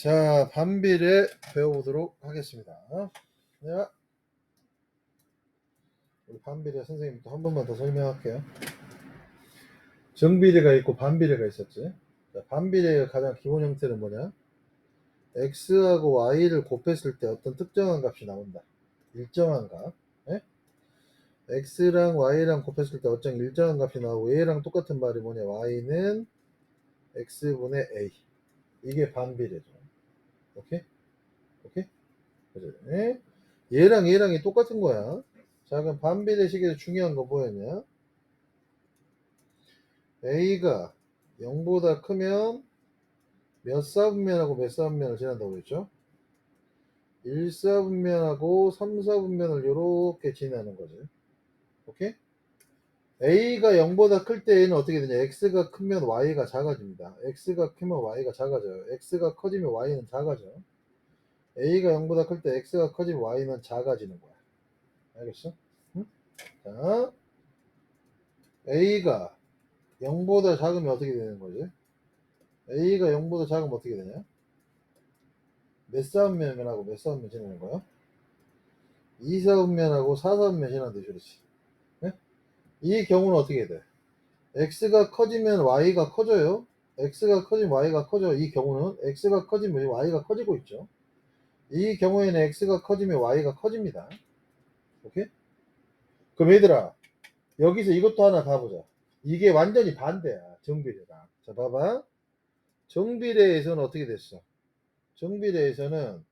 자, 반비례 배워보도록 하겠습니다. 네, 우리 반비례 선생님부터 한 번만 더 설명할게요. 정비례가 있고 반비례가 있었지. 자, 반비례의 가장 기본 형태는 뭐냐? x하고 y를 곱했을 때 어떤 특정한 값이 나온다. 일정한 값. 네? x랑 y랑 곱했을 때 어떤 일정한 값이 나오고 얘랑 똑같은 말이 뭐냐? y는 x분의 a. 이게 반비례죠. 오케이? 오케이? 그죠? 네? 얘랑 얘랑이 똑같은 거야. 자, 그럼 반비례식에서 중요한 거 뭐였냐? a가 0보다 크면 몇 사분면하고 몇 사분면을 지난다고 그랬죠? 1사분면하고 3사분면을 이렇게 지나는 거지. 오케이? a가 0보다 클 때 얘는 어떻게 되냐? x가 크면 y가 작아집니다. x가 크면 y가 작아져요. x가 커지면 y는 작아져. a가 0보다 클 때 x가 커지면 y는 작아지는 거야. 알겠어? 응? 자, a가 0보다 작으면 어떻게 되는 거지? a가 0보다 작으면 어떻게 되냐? 몇 사분면하고 몇 사분면 지나는 거야? 2사분면하고 4사분면 지나는데 그렇지. 네? 이 경우는 어떻게 돼? x가 커지면 y가 커져요. x가 커지면 y가 커져. 이 경우는 x가 커지면 y가 커지고 있죠. 이 경우에는 x가 커지면 y가 커집니다. 오케이? 그럼 얘들아, 여기서 이것도 하나 봐보자. 이게 완전히 반대야. 정비례가. 자, 봐봐. 정비례에서는 어떻게 됐어? 정비례에서는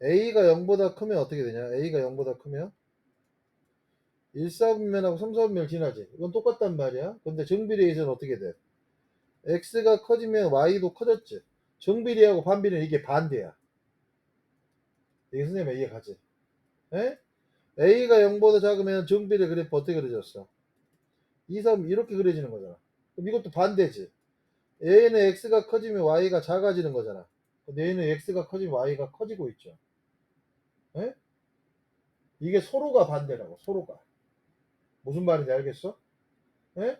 a가 0보다 크면 어떻게 되냐? a가 0보다 크면 1사분면하고 3사분면을 지나지. 이건 똑같단 말이야. 근데 정비례에서는 어떻게 돼? x가 커지면 y도 커졌지. 정비례하고 반비례는 이게 반대야. 이게 선생님 이해 가지? 에? a가 0보다 작으면 정비례 그래프 어떻게 그려졌어? 2, 3 이렇게 그려지는 거잖아. 그럼 이것도 반대지. a는 x가 커지면 y가 작아지는 거잖아. 근데 얘는 x가 커지면 y가 커지고 있죠. 에? 이게 서로가 반대라고. 서로가. 무슨 말인지 알겠어? 에?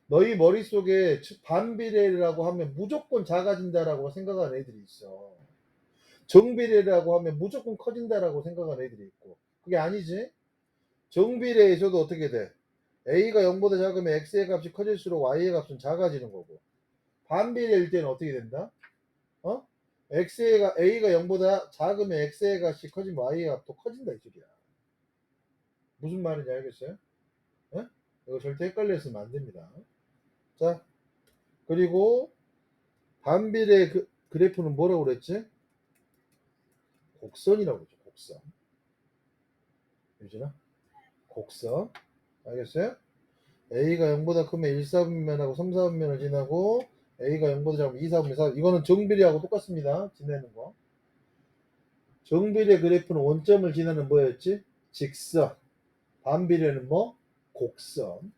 너희 머릿속에 반비례라고 하면 무조건 작아진다라고 생각하는 애들이 있어. 정비례라고 하면 무조건 커진다라고 생각하는 애들이 있고. 그게 아니지. 정비례에서도 어떻게 돼? a가 0보다 작으면 x의 값이 커질수록 y의 값은 작아지는 거고. 반비례일 때는 어떻게 된다? 어? a가 0보다 작으면 x의 값이 커지면 y의 값도 커진다 이 소리야. 무슨 말인지 알겠어요? 에? 이거 절대 헷갈렸으면 안 됩니다. 자, 그리고 반비례 그래프는 뭐라고 그랬지? 곡선이라고 그러죠. 곡선. 유진아? 곡선. 알겠어요? a가 0보다 크면 1사분면하고 3사분면을 지나고 a가 0보다 작으면 2사분면 4 이거는 정비례하고 똑같습니다. 지내는 거. 정비례 그래프는 원점을 지나는 뭐였지? 직선. 반비례는 뭐? 곡선.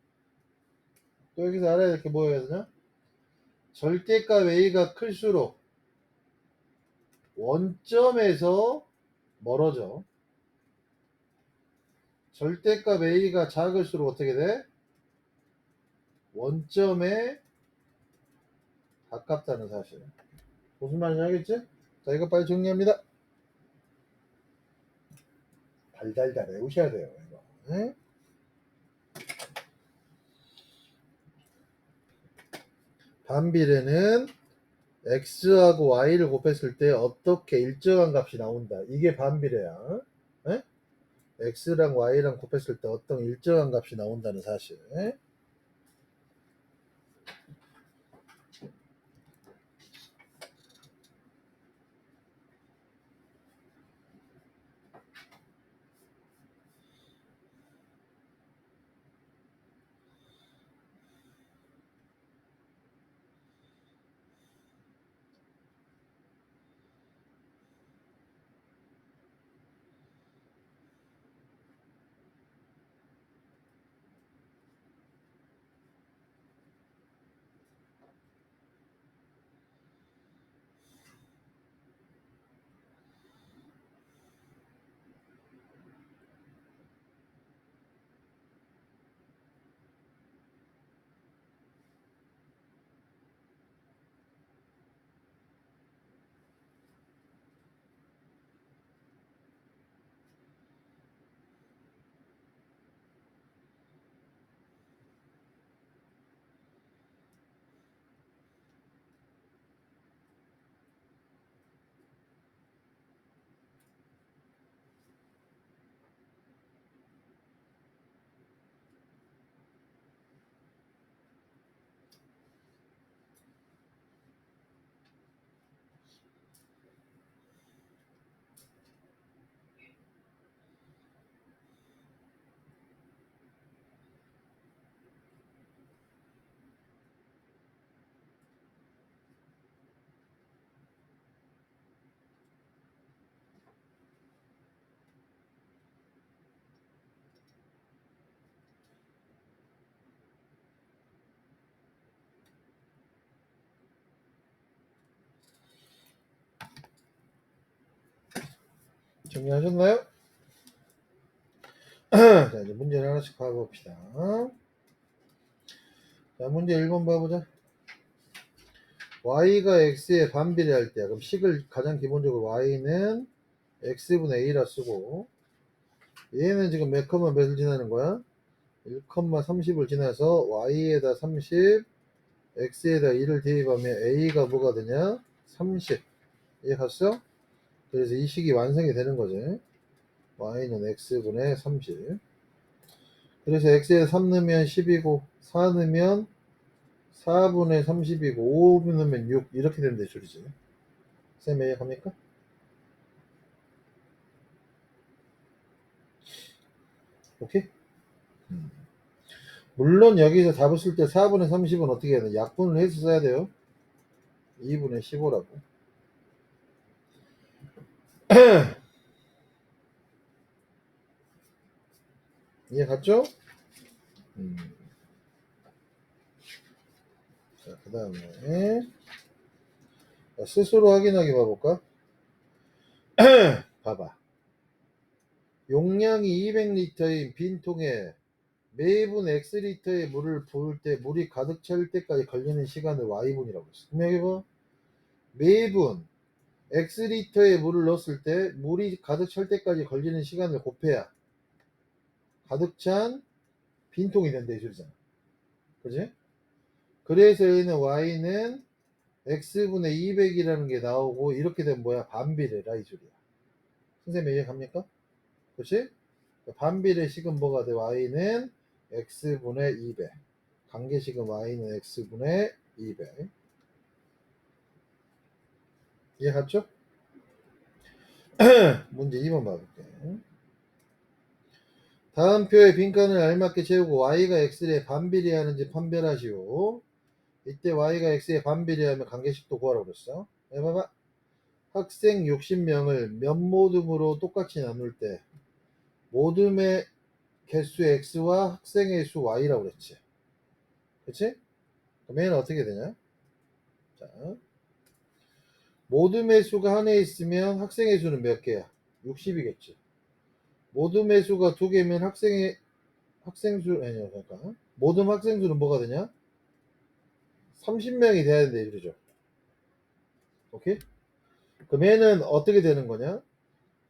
또 여기서 알아야 될 게 뭐여야 되냐? 절대값 a가 클수록 원점에서 멀어져. 절대값 a가 작을수록 어떻게 돼? 원점에 가깝다는 사실. 무슨 말인지 알겠지? 자, 이거 빨리 정리합니다. 달달달 외우셔야 돼요. 이거. 응? 반비례는 x하고 y를 곱했을 때 어떻게 일정한 값이 나온다. 이게 반비례야. 에? x랑 y랑 곱했을 때 어떤 일정한 값이 나온다는 사실. 정리하셨나요? 자, 이제 문제를 하나씩 봐봅시다. 자, 문제 1번 봐보자. y가 x에 반비례할 때, 그럼 식을 가장 기본적으로 y는 x분의 a라 쓰고, 얘는 지금 몇 컴마 몇을 지나는 거야? 1,30을 지나서 y에다 30, x에다 2를 대입하면 a가 뭐가 되냐? 30. 이해 갔어? 그래서 이 식이 완성이 되는 거지. y는 x분의 30. 그래서 x에 3 넣으면 10이고 4 넣으면 4분의 30이고 5 넣으면 6 이렇게 되는 데 줄이지. 쌤 이해갑니까? 오케이? 물론 여기서 답을 쓸 때 4분의 30은 어떻게 해야 돼? 약분을 해서 써야 돼요. 2분의 15라고. 이해 갔죠? 자, 그 다음에 스스로 확인하게 봐볼까? 봐봐. 용량이 200리터인 빈통에 매분 X리터의 물을 부을 때 물이 가득 찰 때까지 걸리는 시간을 Y분이라고 했어. 그럼 여기 봐. 매분 X리터의 물을 넣었을 때 물이 가득 찰 때까지 걸리는 시간을 곱해야 가득 찬 빈통이 된다 이 소리잖아. 그지? 그래서 얘는 Y는 X분의 200이라는 게 나오고 이렇게 되면 뭐야? 반비례라 이 소리야. 선생님 이해갑니까? 그치? 반비례식은 뭐가 돼? Y는 X분의 200. 관계식은 Y는 X분의 200. 이해 갔죠? 문제 2번 봐볼게. 다음 표의 빈칸을 알맞게 채우고 Y가 X에 반비례하는지 판별하시오. 이때 Y가 X에 반비례하면 관계식도 구하라고 그랬어. 해봐봐. 학생 60명을 몇 모듬으로 똑같이 나눌 때 모듬의 개수 X와 학생의 수 Y라고 그랬지. 그치? 그럼 얘는 어떻게 되냐? 자, 모듬의 수가 하나 있으면 학생의 수는 몇 개야? 60이겠지. 모듬의 수가 두 개면 학생수 아니야 잠깐. 모듬 학생수는 뭐가 되냐? 30명이 돼야 된다 이러죠. 오케이? 그럼 얘는 어떻게 되는 거냐?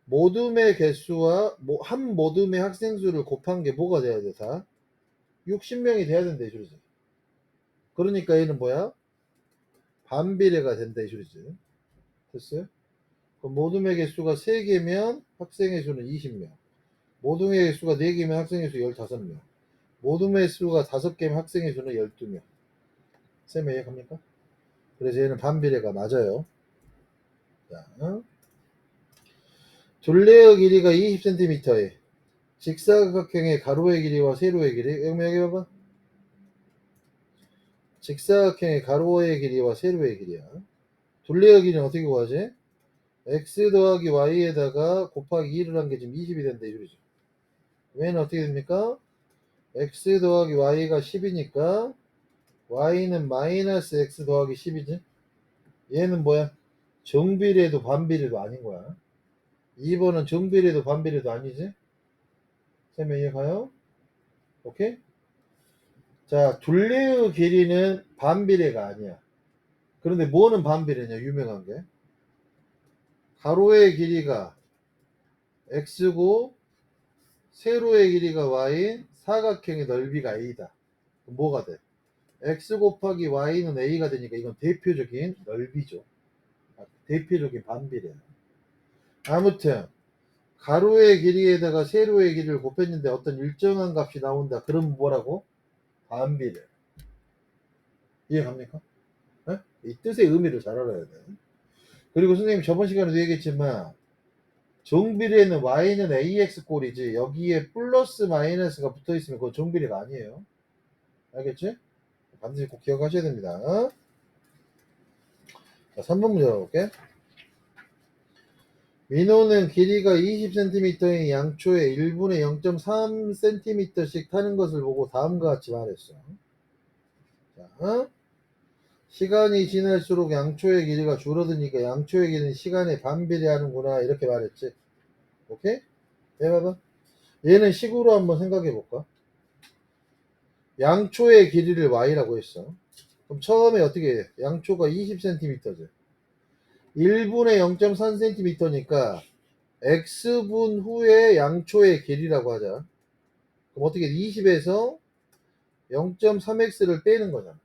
모듬의 개수와 한 모듬의 학생수를 곱한 게 뭐가 돼야 돼? 다 60명이 돼야 된다 이러죠. 그러니까 얘는 뭐야? 반비례가 된다 이러지. 됐어요? 그럼 모듬의 개수가 3개면 학생의 수는 20명. 모듬의 수가 4개면 학생의 수 15명. 모듬의 수가 5개면 학생의 수는 12명. 쌤 이해갑니까? 그래서 얘는 반비례가 맞아요. 자, 둘레의 길이가 20cm에 직사각형의 가로의 길이와 세로의 길이. 여기 봐봐. 직사각형의 가로의 길이와 세로의 길이야. 둘레의 길이는 어떻게 구하지? x 더하기 y에다가 곱하기 2를 한 게 지금 20이 된다 이거죠. 얘는 어떻게 됩니까? x 더하기 y가 10이니까 y는 마이너스 x 더하기 10이지. 얘는 뭐야? 정비례도 반비례도 아닌 거야. 2번은 정비례도 반비례도 아니지. 쌤 이해가요? 오케이? 자, 둘레의 길이는 반비례가 아니야. 그런데 뭐는 반비례냐? 유명한 게. 가로의 길이가 x고 세로의 길이가 y인 사각형의 넓이가 a다. 뭐가 돼? x 곱하기 y는 a가 되니까 이건 대표적인 넓이죠. 대표적인 반비례야. 아무튼 가로의 길이에다가 세로의 길이를 곱했는데 어떤 일정한 값이 나온다. 그럼 뭐라고? 반비례. 이해갑니까? 네? 이 뜻의 의미를 잘 알아야 돼. 그리고 선생님 저번 시간에도 얘기했지만 정비례는 y는 ax 꼴이지 여기에 플러스 마이너스가 붙어있으면 그건 정비례가 아니에요. 알겠지? 반드시 꼭 기억하셔야 됩니다. 자, 3번 문제 가볼게. 민호는 길이가 20cm인 양초에 1분에 0.3cm씩 타는 것을 보고 다음과 같이 말했어. 자, 시간이 지날수록 양초의 길이가 줄어드니까 양초의 길이는 시간에 반비례하는구나 이렇게 말했지. 오케이? 해봐봐. 얘는 식으로 한번 생각해 볼까? 양초의 길이를 y라고 했어. 그럼 처음에 어떻게 해? 양초가 20cm죠. 1분의 0.3cm니까 x분 후에 양초의 길이라고 하자. 그럼 어떻게 돼? 20에서 0.3x를 빼는 거잖아.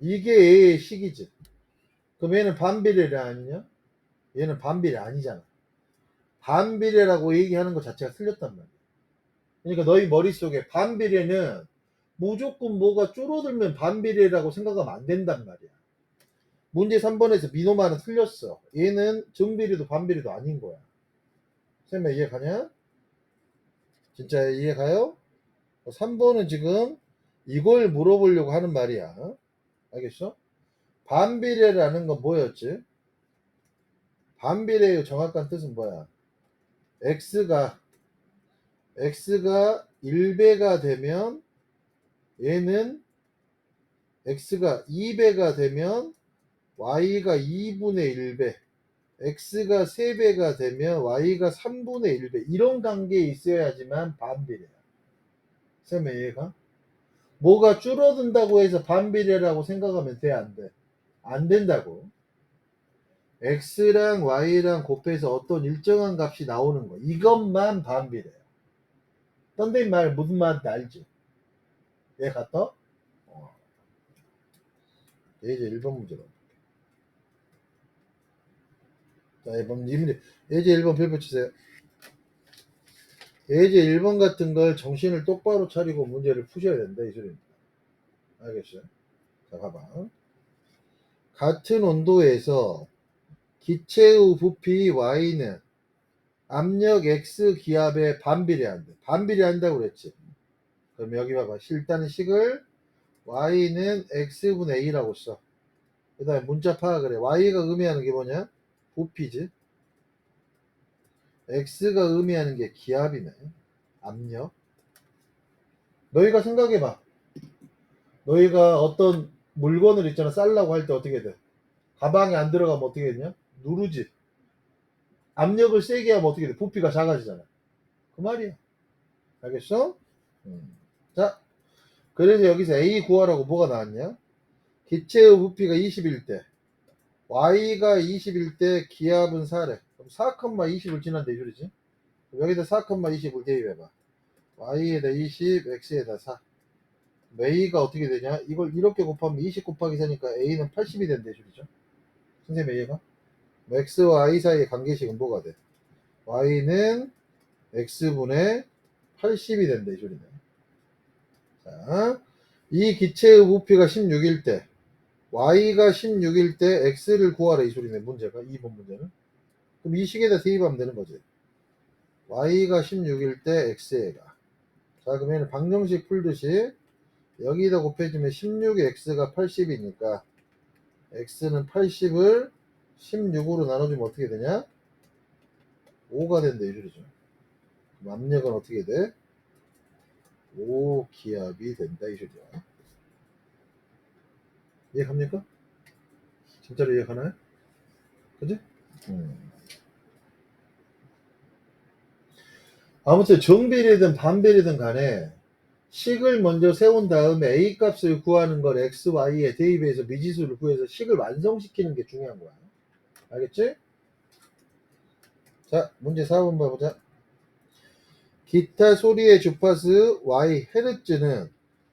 이게 A의 식이지. 그럼 얘는 반비례 아니냐? 얘는 반비례 아니잖아. 반비례라고 얘기하는 것 자체가 틀렸단 말이야. 그러니까 너희 머릿속에 반비례는 무조건 뭐가 줄어들면 반비례라고 생각하면 안 된단 말이야. 문제 3번에서 민호만은 틀렸어. 얘는 정비례도 반비례도 아닌 거야. 쌤아 이해 가냐? 진짜 이해 가요? 3번은 지금 이걸 물어보려고 하는 말이야. 알겠어? 반비례라는 건 뭐였지? 반비례의 정확한 뜻은 뭐야? x가 1배가 되면 얘는 x가 2배가 되면 y가 2분의 1배, x가 3배가 되면 y가 3분의 1배 이런 관계에 있어야지만 반비례야. 쌤의 이해가? 뭐가 줄어든다고 해서 반비례라고 생각하면 돼? 안 돼? 안 된다고. x랑 y랑 곱해서 어떤 일정한 값이 나오는 거 이것만 반비례야. 떤데 말 무슨 말인지 알지? 얘 갔다? 예제 1번 문제로. 자, 1번, 예제 1번 별표 치세요. 예제 1번 같은 걸 정신을 똑바로 차리고 문제를 푸셔야 된다, 이 소리입니다. 알겠어요? 자, 봐봐. 같은 온도에서 기체의 부피 Y는 압력 X 기압에 반비례한다. 반비례한다고 그랬지. 그럼 여기 봐봐. 일단은 식을 Y는 X분의 A라고 써. 그 다음에 문자 파악을 해. Y가 의미하는 게 뭐냐? 부피지. X가 의미하는 게 기압이네. 압력. 너희가 생각해봐. 너희가 어떤 물건을 있잖아. 쌀라고 할 때 어떻게 돼? 가방에 안 들어가면 어떻게 되냐? 누르지. 압력을 세게 하면 어떻게 돼? 부피가 작아지잖아. 그 말이야. 알겠어? 자, 그래서 여기서 A 구하라고 뭐가 나왔냐? 기체의 부피가 20일 때, Y가 20일 때 기압은 4래. 그럼 4,20을 지난다 이 소리지? 여기다 4,20을 대입해봐. Y에다 20, X에다 4. A가 어떻게 되냐? 이걸 이렇게 곱하면 20 곱하기 4니까 A는 80이 된다 이 소리죠? 선생님 A가? X와 Y 사이의 관계식은 뭐가 돼? Y는 X분의 80이 된다 이 소리네. 자, 이 기체의 부피가 16일 때 y가 16일 때 x를 구하라 이 소리네. 문제가 2번 문제는. 그럼 이 식에다 대입하면 되는 거지. y가 16일 때 x에가. 자 그러면 방정식 풀듯이 여기다 곱해주면 16x가 80이니까 x는 80을 16으로 나눠주면 어떻게 되냐? 5가 된다 이 소리죠. 그럼 압력은 어떻게 돼? 5기압이 된다 이 소리야. 이해갑니까? 진짜로 이해가나요? 그지? 아무튼 정비례든 반비례든 간에 식을 먼저 세운 다음에 A 값을 구하는 걸 X, Y에 대입해서 미지수를 구해서 식을 완성시키는 게 중요한 거야. 알겠지? 자, 문제 4번 봐보자. 기타 소리의 주파수 Y 헤르츠는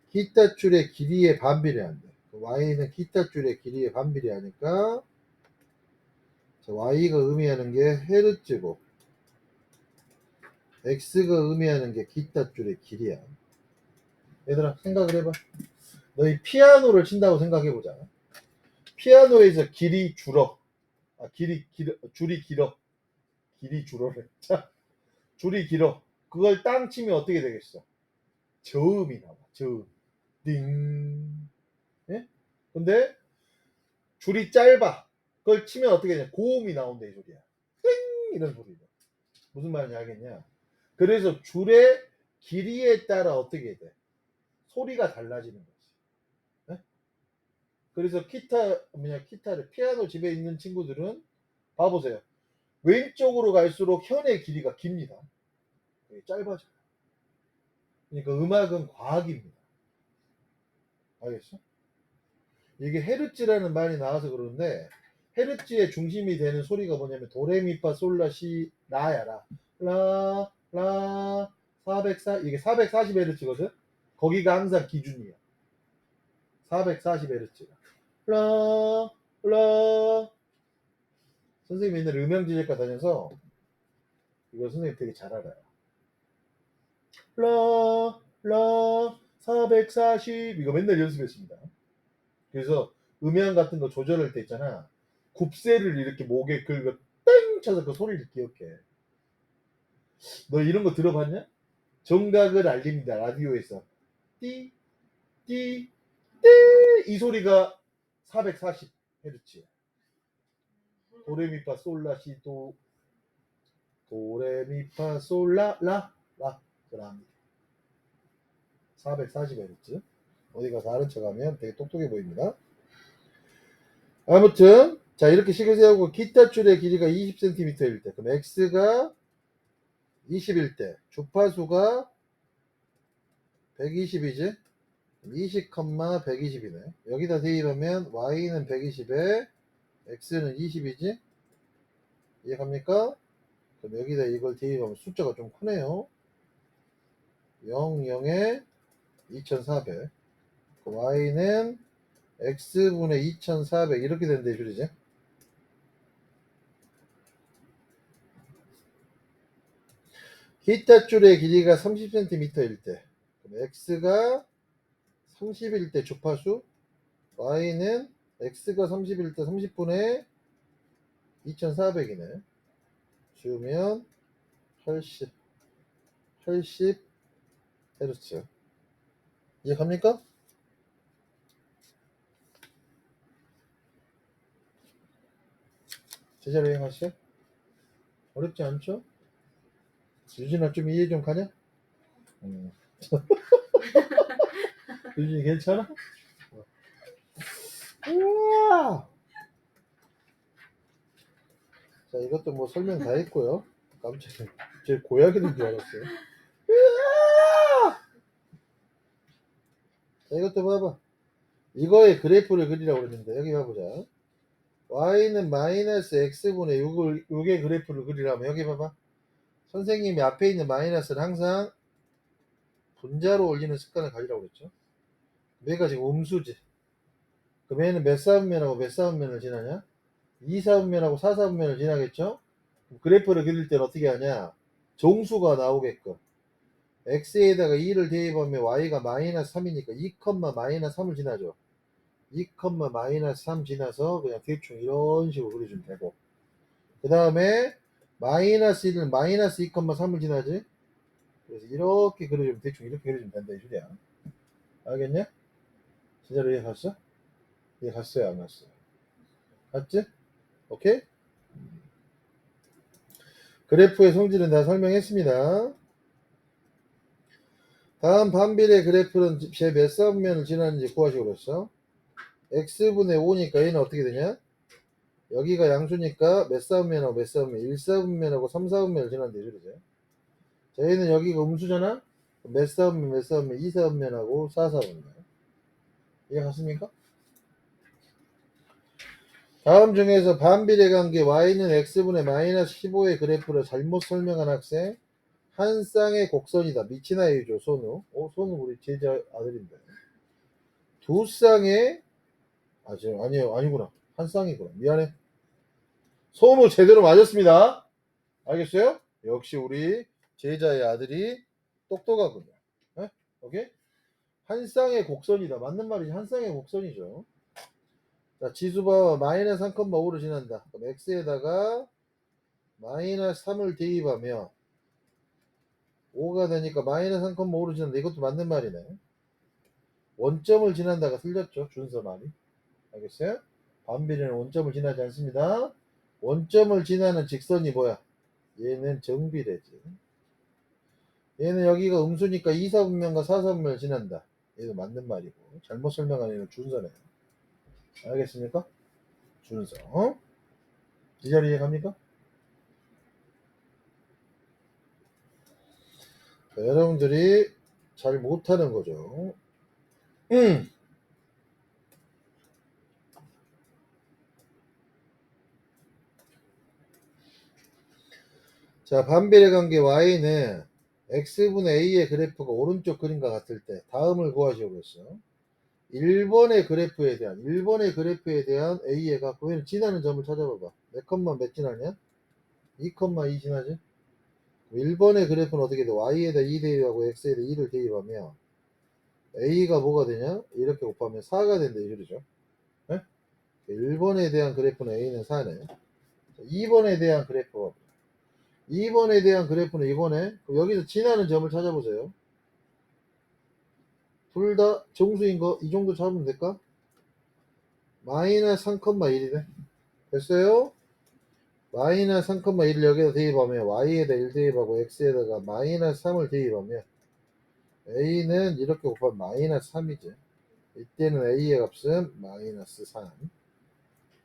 기타 줄의 길이에 반비례한다. Y는 기타 줄의 길이에 반비례하니까 Y가 의미하는 게 헤르츠고 X가 의미하는 게 기타 줄의 길이야. 얘들아 생각을 해봐. 너희 피아노를 친다고 생각해보자. 피아노에서 길이 줄어. 줄이 길어. 길이 줄어래. 자, 줄이 길어. 그걸 땅 치면 어떻게 되겠어? 저음이 나와. 저음. 띵. 예? 근데 줄이 짧아. 그걸 치면 어떻게 되냐? 고음이 나온다 이 소리야. 띵 이런 소리야. 무슨 말인지 알겠냐? 그래서 줄의 길이에 따라 어떻게 돼? 소리가 달라지는 거지. 예? 그래서 기타를 피아노 집에 있는 친구들은 봐보세요. 왼쪽으로 갈수록 현의 길이가 깁니다. 짧아져요. 그러니까 음악은 과학입니다. 알겠어? 이게 헤르츠라는 말이 나와서 그러는데 헤르츠의 중심이 되는 소리가 뭐냐면 도레미파솔라시 라야 라 404 이게 440헤르츠거든. 거기가 항상 기준이야. 440헤르츠. 라 선생님이 옛날에 음향지제과 다녀서 이거 선생님 되게 잘 알아요. 라 440 이거 맨날 연습했습니다. 그래서 음향 같은 거 조절할 때 있잖아. 굽새를 이렇게 목에 긁어 땡 쳐서 그 소리를 기억해. 너 이런 거 들어봤냐? 정각을 알립니다. 라디오에서. 띠, 띠, 띠. 이 소리가 440Hz. 도레미파 솔라시도 도레미파 솔라 라 그럼 440Hz. 어디 가서 아는 척하면 되게 똑똑해 보입니다. 아무튼 자 이렇게 식을 세우고 기타 줄의 길이가 20cm일 때 그럼 x가 20일 때 주파수가 120이지 20, 120이네. 여기다 대입하면 y는 120에 x는 20이지 이해갑니까? 그럼 여기다 이걸 대입하면 숫자가 좀 크네요. 0, 0에 2400 y는 x분의 2400 이렇게 되는 대줄이지. 기타 줄의 길이가 30cm일 때 그럼 x가 30일 때 주파수 y는 x가 30일 때 30분의 2400이네. 지우면 80 헤르츠. 이해갑니까? 제자로 이해하시죠? 어렵지 않죠? 유진아 좀 이해 좀 가냐? 유진이 괜찮아? 우와! 자 이것도 뭐 설명 다 했고요. 깜짝이야. 제 고양이인 줄 알았어요. 우와! 자 이것도 봐봐. 이거의 그래프를 그리라고 그랬는데 여기 봐보자. y는 마이너스 x분의 6의 그래프를 그리라면 여기 봐봐. 선생님이 앞에 있는 마이너스는 항상 분자로 올리는 습관을 가지라고 그랬죠. 얘가 지금 음수지. 그럼 얘는 몇 사분면하고 몇 사분면을 지나냐? 2사분면하고 4사분면을 지나겠죠? 그래프를 그릴 때는 어떻게 하냐? 정수가 나오게끔 x에다가 2를 대입하면 y가 마이너스 3이니까 2, 마이너스 3을 지나죠. 2, 마이너스 3 지나서 그냥 대충 이런 식으로 그려주면 되고 그 다음에 마이너스 1은 마이너스 2, 3을 지나지. 그래서 이렇게 그려주면 대충 이렇게 그려주면 된다 이 소리야. 알겠냐? 진짜로 이해 갔어? 이해 갔어요 안 갔어요? 갔지? 오케이? 그래프의 성질은 다 설명했습니다. 다음 반비례 그래프는 제 몇 사분면을 지나는지 구하시고 그랬어. x분의 5니까 얘는 어떻게 되냐? 여기가 양수니까 몇 사분면하고 몇 사분면? 1사분면하고 3사분면을 지난다 이러죠. 자 얘는 여기가 음수잖아? 몇 사분면 몇 사분면? 2사분면하고 4사분면. 이해 갔습니까? 다음 중에서 반비례 관계 y는 x분의 마이너스 15의 그래프를 잘못 설명한 학생 한 쌍의 곡선이다. 미치나 해줘 손우. 손우 우리 제자 아들인데. 두 쌍의 아니에요 아니구나 한 쌍이구나 미안해. 손우 제대로 맞았습니다. 알겠어요? 역시 우리 제자의 아들이 똑똑하군요. 네? 오케이? 한 쌍의 곡선이다. 맞는 말이지. 한 쌍의 곡선이죠. 자, 지수봐 마이너스 3,5를 지난다. 그럼 x에다가 마이너스 3을 대입하면 5가 되니까 마이너스 3,5를 지난다. 이것도 맞는 말이네. 원점을 지난다가 틀렸죠. 준서 말이. 알겠어요? 반비례는 원점을 지나지 않습니다. 원점을 지나는 직선이 뭐야? 얘는 정비례지. 얘는 여기가 음수니까 2사분면과 4사분면을 지난다. 얘도 맞는 말이고 잘못 설명한 얘는 준서네. 알겠습니까? 준서. 이 자리 이해갑니까? 여러분들이 잘 못하는 거죠. 자, 반비례 관계 y는 x분의 a의 그래프가 오른쪽 그림과 같을 때 다음을 구하시오 그랬어. 1번의 그래프에 대한 a의 값, 그러면 지나는 점을 찾아봐봐. 몇 컴마 몇 지나냐? 2,2 지나지? 1번의 그래프는 어떻게 돼? y에다 2 대입하고 x에다 2를 대입하면 a가 뭐가 되냐? 이렇게 곱하면 4가 된다 이 소리죠. 네? 1번에 대한 그래프는 a는 4네. 2번에 대한 그래프가 2번에 대한 그래프는 이번에 여기서 지나는 점을 찾아보세요. 둘 다 정수인 거 이 정도 찾으면 될까? 마이너스 3,1이네. 됐어요? 마이너스 3,1을 여기다 대입하면 y에다 1 대입하고 x에다가 마이너스 3을 대입하면 a는 이렇게 곱하면 마이너스 3이지. 이때는 a의 값은 마이너스 3.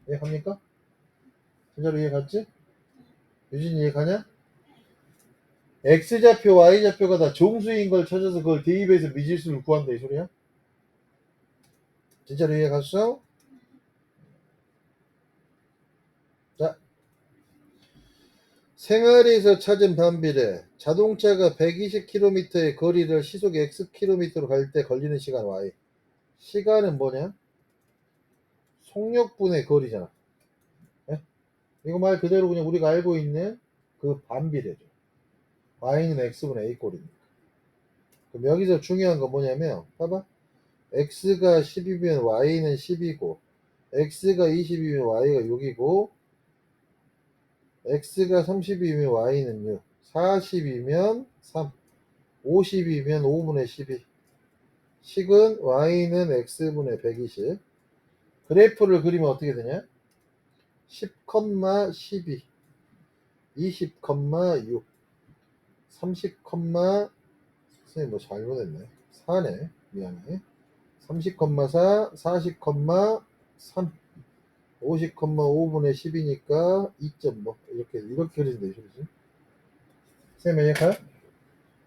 이해합니까? 진짜로 이해갔지? 유진이 이해가냐? x좌표 y좌표가 다 정수인 걸 찾아서 그걸 대입해서 미지수를 구한다 이 소리야? 진짜로 이해갔어? 자, 생활에서 찾은 반비례. 자동차가 120km의 거리를 시속 xkm로 갈 때 걸리는 시간 y. 시간은 뭐냐? 속력분의 거리잖아. 예? 이거 말 그대로 그냥 우리가 알고 있는 그 반비례죠. y는 x분의 a 꼴이니까. 그럼 여기서 중요한 건 뭐냐면 봐봐. x가 10이면 y는 10이고 x가 20이면 y가 6이고 x가 30이면 y는 6, 40이면 3, 50이면 5분의 12. 식은 y는 x분의 120. 그래프를 그리면 어떻게 되냐? 10, 12, 20, 6, 30, 선생님 뭐 잘못했네. 4네. 미안해. 30, 4, 40, 3, 50, 5분의 10이니까 2점 뭐 이렇게 그리는데 이 소리지. 선생님 이해가요?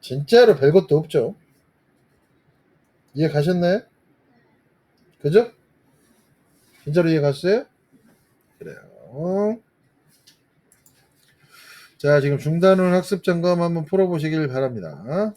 진짜로 별것도 없죠. 이해 가셨나요? 그죠? 진짜로 이해 갔어요? 그래요. 자, 지금 중단원 학습 점검 한번 풀어보시길 바랍니다.